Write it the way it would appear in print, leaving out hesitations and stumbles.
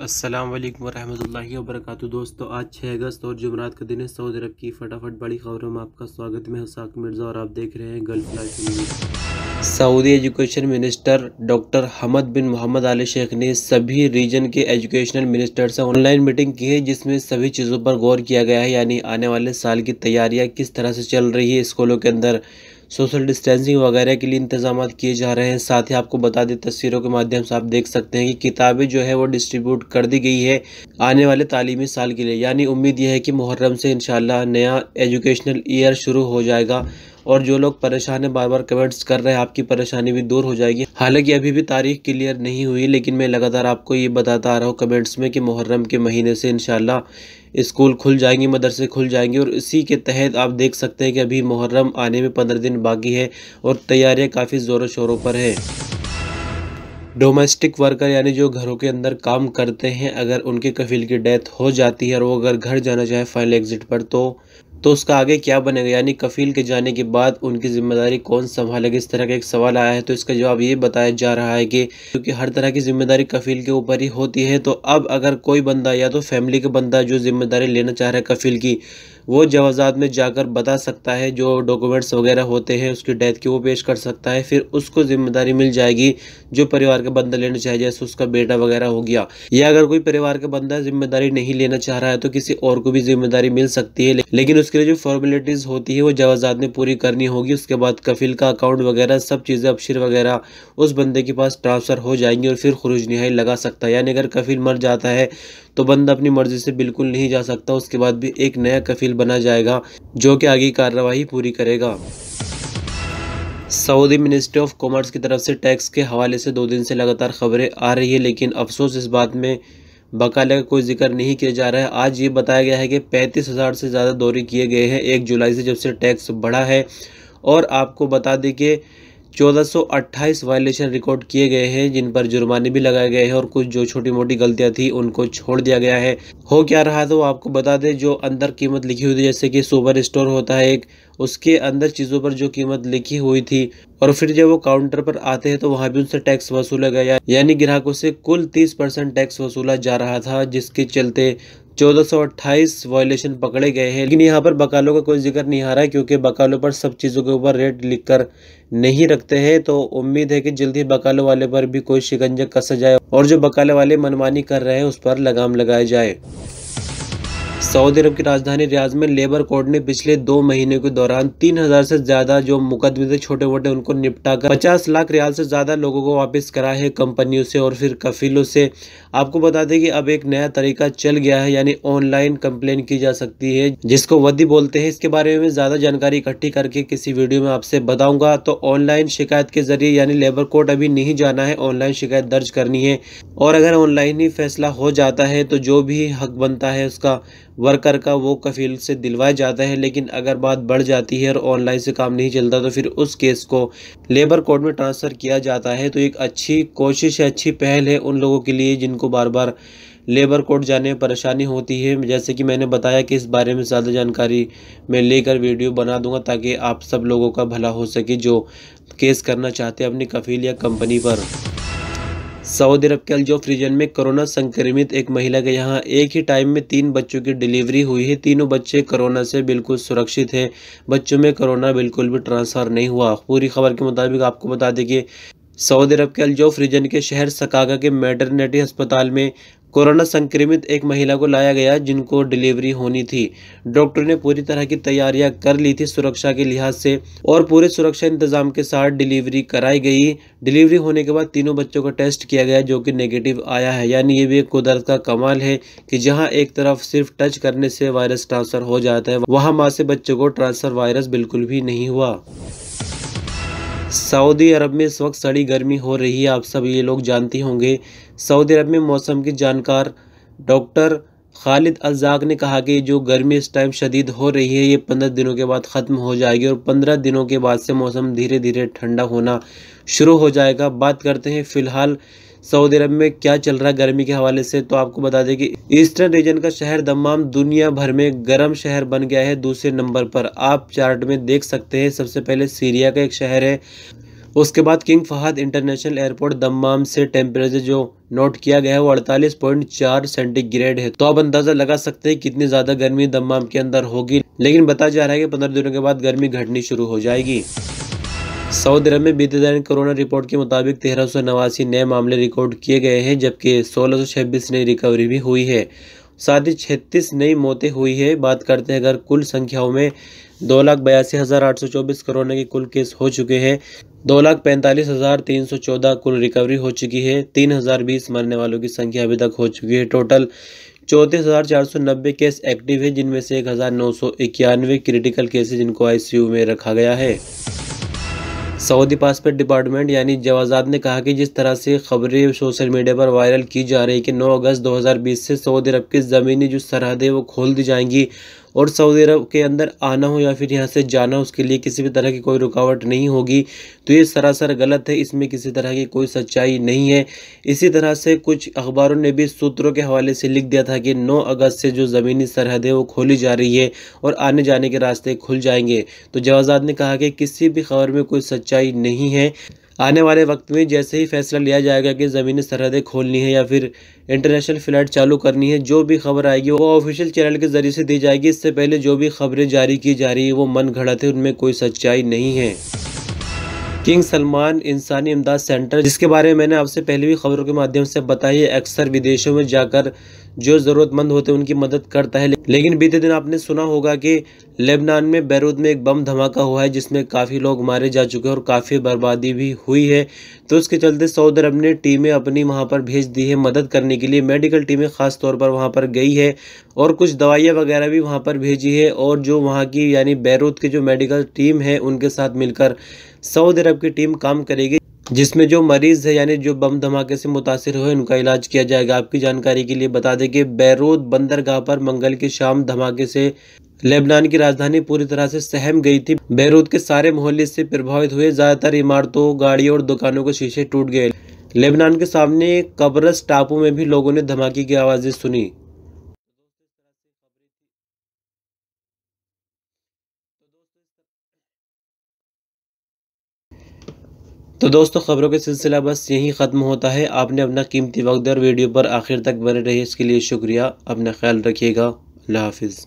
अस्सलाम वालेकुम रहमतुल्लाहि व बरकातुहू। दोस्तों, आज 6 अगस्त और जुमेरात का दिन है। सऊदी अरब की फटाफट बड़ी खबरों में आपका स्वागत। मैं हसाक मिर्ज़ा और आप देख रहे हैं gulf life news. Saudi education minister doctor Hamad bin Mohammed Al Sheikh ने सभी रीजन के एजुकेशनल मिनिस्टर से ऑनलाइन मीटिंग की है, जिसमें सभी चीज़ों पर गौर किया गया है। यानी आने वाले साल की तैयारियाँ किस तरह से चल रही है, स्कूलों के अंदर सोशल डिस्टेंसिंग वगैरह के लिए इंतजाम किए जा रहे हैं। साथ ही आपको बता दें, तस्वीरों के माध्यम से आप देख सकते हैं कि किताबें जो है वो डिस्ट्रीब्यूट कर दी गई है आने वाले तालीमी साल के लिए। यानी उम्मीद यह है कि मुहर्रम से इंशाल्लाह नया एजुकेशनल ईयर शुरू हो जाएगा और जो लोग परेशान हैं, बार बार कमेंट्स कर रहे हैं, आपकी परेशानी भी दूर हो जाएगी। हालांकि अभी भी तारीख क्लियर नहीं हुई, लेकिन मैं लगातार आपको ये बताता आ रहा हूँ कमेंट्स में कि मुहर्रम के महीने से इंशाल्लाह स्कूल खुल जाएंगे, मदरसे खुल जाएंगे। और इसी के तहत आप देख सकते हैं कि अभी मुहर्रम आने में 15 दिन बाकी है और तैयारियां काफ़ी ज़ोरों शोरों पर है। डोमेस्टिक वर्कर यानी जो घरों के अंदर काम करते हैं, अगर उनके कफील की डेथ हो जाती है और वो अगर घर जाना चाहे फाइनल एग्जिट पर, तो उसका आगे क्या बनेगा, यानी कफील के जाने के बाद उनकी जिम्मेदारी कौन संभालेगा। इस तरह का एक सवाल आया है, तो इसका जवाब ये बताया जा रहा है कि क्योंकि हर तरह की जिम्मेदारी कफील के ऊपर ही होती है, तो अब अगर कोई बंदा या तो फैमिली का बंदा जो जिम्मेदारी लेना चाह रहा है कफील की, वो जवाजात में जाकर बता सकता है, जो डॉक्यूमेंट्स वगैरह होते हैं उसकी डेथ की वो पेश कर सकता है, फिर उसको जिम्मेदारी मिल जाएगी जो परिवार का बंदा लेना चाहे, जैसे उसका बेटा वगैरह हो गया। या अगर कोई परिवार का बंदा जिम्मेदारी नहीं लेना चाह रहा है तो किसी और को भी जिम्मेदारी मिल सकती है, लेकिन उसके लिए जो फॉर्मेलिटीज होती है वो जवाजात में पूरी करनी होगी। उसके बाद कफील का अकाउंट वगैरह सब चीज़ें अबशिर वगैरह उस बंदे के पास ट्रांसफ़र हो जाएंगी और फिर खुरूज निहाई लगा सकता है। यानी अगर कफील मर जाता है तो बंदा अपनी मर्जी से बिल्कुल नहीं जा सकता, उसके बाद भी एक नया कफील बना जाएगा जो कि आगे कार्रवाई पूरी करेगा। सऊदी मिनिस्ट्री ऑफ कॉमर्स की तरफ से टैक्स के हवाले से 2 दिन से लगातार खबरें आ रही है, लेकिन अफसोस इस बात में बकाले का कोई जिक्र नहीं किया जा रहा है। आज ये बताया गया है कि 35,000 से ज़्यादा दौरे किए गए हैं 1 जुलाई से, जब से टैक्स बढ़ा है। और आपको बता दें कि 1428 वायलेशन रिकॉर्ड किए गए हैं, जिन पर जुर्माने भी लगाए गए हैं और कुछ जो छोटी मोटी गलतियां थी उनको छोड़ दिया गया है। हो क्या रहा तो आपको बता दें, जो अंदर कीमत लिखी हुई थी, जैसे कि सुपर स्टोर होता है एक, उसके अंदर चीज़ों पर जो कीमत लिखी हुई थी और फिर जब वो काउंटर पर आते हैं तो वहाँ भी उनसे टैक्स वसूला गया। यानी ग्राहकों से कुल 30% टैक्स वसूला जा रहा था, जिसके चलते 1428 वायलेशन पकड़े गए हैं। लेकिन यहाँ पर बकालों का कोई जिक्र नहीं आ रहा है, क्योंकि बकालों पर सब चीज़ों के ऊपर रेट लिखकर नहीं रखते हैं। तो उम्मीद है कि जल्द ही बकालों वाले पर भी कोई शिकंजा कसा जाए और जो बकाले वाले मनमानी कर रहे हैं उस पर लगाम लगाया जाए। सऊदी अरब की राजधानी रियाद में लेबर कोर्ट ने पिछले 2 महीने के दौरान 3,000 से ज्यादा जो मुकदमे थे छोटे मोटे उनको निपटा कर 50 लाख रियाल से ज्यादा लोगों को वापस करा है कंपनियों से और फिर कफीलों से। आपको बता दें कि अब एक नया तरीका चल गया है, यानी ऑनलाइन कंप्लेन की जा सकती है, जिसको वदी बोलते हैं। इसके बारे में ज्यादा जानकारी इकट्ठी करके किसी वीडियो में आपसे बताऊंगा। तो ऑनलाइन शिकायत के जरिए, यानी लेबर कोर्ट अभी नहीं जाना है, ऑनलाइन शिकायत दर्ज करनी है और अगर ऑनलाइन ही फैसला हो जाता है तो जो भी हक बनता है उसका वर्कर का वो कफील से दिलवाया जाता है। लेकिन अगर बात बढ़ जाती है और ऑनलाइन से काम नहीं चलता तो फिर उस केस को लेबर कोर्ट में ट्रांसफ़र किया जाता है। तो एक अच्छी कोशिश है, अच्छी पहल है उन लोगों के लिए जिनको बार बार लेबर कोर्ट जाने में परेशानी होती है। जैसे कि मैंने बताया कि इस बारे में ज़्यादा जानकारी मैं लेकर वीडियो बना दूंगा ताकि आप सब लोगों का भला हो सके जो केस करना चाहते हैं अपनी कफील या कंपनी पर। सऊदी अरब के अल-जोफ रीजन में कोरोना संक्रमित एक महिला के यहाँ एक ही टाइम में 3 बच्चों की डिलीवरी हुई है। तीनों बच्चे कोरोना से बिल्कुल सुरक्षित हैं, बच्चों में कोरोना बिल्कुल भी ट्रांसफ़र नहीं हुआ। पूरी खबर के मुताबिक आपको बता दें कि सऊदी अरब के अल-जोफ रीजन के शहर सकागा के मैटरनिटी अस्पताल में कोरोना संक्रमित एक महिला को लाया गया जिनको डिलीवरी होनी थी। डॉक्टर ने पूरी तरह की तैयारियां कर ली थी सुरक्षा के लिहाज से और पूरे सुरक्षा इंतजाम के साथ डिलीवरी कराई गई। डिलीवरी होने के बाद तीनों बच्चों का टेस्ट किया गया जो कि नेगेटिव आया है। यानी ये भी एक कुदरत का कमाल है कि जहां एक तरफ सिर्फ टच करने से वायरस ट्रांसफ़र हो जाता है, वहां माँ से बच्चों को ट्रांसफ़र वायरस बिल्कुल भी नहीं हुआ। सऊदी अरब में इस वक्त सड़ी गर्मी हो रही है, आप सब ये लोग जानते होंगे। सऊदी अरब में मौसम के जानकार डॉक्टर खालिद अज़ाक ने कहा कि जो गर्मी इस टाइम शदीद हो रही है ये 15 दिनों के बाद ख़त्म हो जाएगी और 15 दिनों के बाद से मौसम धीरे धीरे ठंडा होना शुरू हो जाएगा। बात करते हैं फ़िलहाल सऊदी अरब में क्या चल रहा है गर्मी के हवाले से, तो आपको बता दें कि ईस्टर्न रीजन का शहर दम्माम दुनिया भर में गर्म शहर बन गया है। दूसरे नंबर पर आप चार्ट में देख सकते हैं, सबसे पहले सीरिया का एक शहर है, उसके बाद King Fahd International Airport Dammam से टेम्परेचर जो नोट किया गया है वो 48.4 सेंटीग्रेड है। तो आप अंदाजा लगा सकते हैं कितनी ज्यादा गर्मी दम्माम के अंदर होगी, लेकिन बताया जा रहा है कि 15 दिनों के बाद गर्मी घटनी शुरू हो जाएगी। सऊदी अरब में बीते दिन कोरोना रिपोर्ट के मुताबिक 1389 नए मामले रिकॉर्ड किए गए हैं, जबकि 1626 नई रिकवरी भी हुई है। साथ ही 36 नई मौतें हुई है। बात करते हैं अगर कुल संख्याओं में 2,82,824 कोरोना के कुल केस हो चुके हैं, 2,45,314 कुल रिकवरी हो चुकी है, 3,020 मरने वालों की संख्या अभी तक हो चुकी है। टोटल 34,490 केस एक्टिव है, जिनमें से 1,991 क्रिटिकल केसेज जिनको आईसीयू में रखा गया है। सऊदी पासपोर्ट डिपार्टमेंट यानी जवाजात ने कहा कि जिस तरह से खबरें सोशल मीडिया पर वायरल की जा रही है कि 9 अगस्त 2020 से सऊदी अरब की ज़मीनी जो सरहदें वो खोल दी जाएंगी और सऊदी अरब के अंदर आना हो या फिर यहाँ से जाना उसके लिए किसी भी तरह की कोई रुकावट नहीं होगी, तो ये सरासर गलत है। इसमें किसी तरह की कोई सच्चाई नहीं है। इसी तरह से कुछ अखबारों ने भी सूत्रों के हवाले से लिख दिया था कि 9 अगस्त से जो ज़मीनी सरहदें वो खोली जा रही है और आने जाने के रास्ते खुल जाएंगे। तो जवाजात ने कहा कि किसी भी खबर में कोई सच्चाई नहीं है। आने वाले वक्त में जैसे ही फैसला लिया जाएगा कि ज़मीनी सरहदें खोलनी है या फिर इंटरनेशनल फ़्लाइट चालू करनी है, जो भी खबर आएगी वो ऑफिशियल चैनल के ज़रिए से दी जाएगी। इससे पहले जो भी खबरें जारी की जा रही है वो मन घड़त है, उनमें कोई सच्चाई नहीं है। किंग सलमान इंसानी इमदाद सेंटर, जिसके बारे में मैंने आपसे पहले भी खबरों के माध्यम से बताई है, अक्सर विदेशों में जाकर जो ज़रूरतमंद होते हैं उनकी मदद करता है। लेकिन बीते दिन आपने सुना होगा कि लेबनान में बैरूत में एक बम धमाका हुआ है जिसमें काफ़ी लोग मारे जा चुके हैं और काफ़ी बर्बादी भी हुई है। तो उसके चलते सऊदी अरब ने टीमें अपनी वहां पर भेज दी है मदद करने के लिए। मेडिकल टीमें ख़ास तौर पर वहां पर गई है और कुछ दवाइयाँ वगैरह भी वहां पर भेजी है। और जो वहाँ की यानी बैरूत की जो मेडिकल टीम है उनके साथ मिलकर सऊदी अरब की टीम काम करेगी, जिसमें जो मरीज है यानी जो बम धमाके से मुतासिर हुए उनका इलाज किया जाएगा। आपकी जानकारी के लिए बता दें कि बैरूत बंदरगाह पर मंगल की शाम धमाके से लेबनान की राजधानी पूरी तरह से सहम गई थी। बैरूत के सारे मोहल्ले से प्रभावित हुए, ज्यादातर इमारतों, गाड़ियों और दुकानों के शीशे टूट गए। लेबनान के सामने कब्रस टापू में भी लोगों ने धमाके की आवाजें सुनी। तो दोस्तों खबरों का सिलसिला बस यहीं ख़त्म होता है। आपने अपना कीमती वक्त और वीडियो पर आखिर तक बने रहे इसके लिए शुक्रिया। अपना ख्याल रखिएगा। अल्लाह हाफिज़।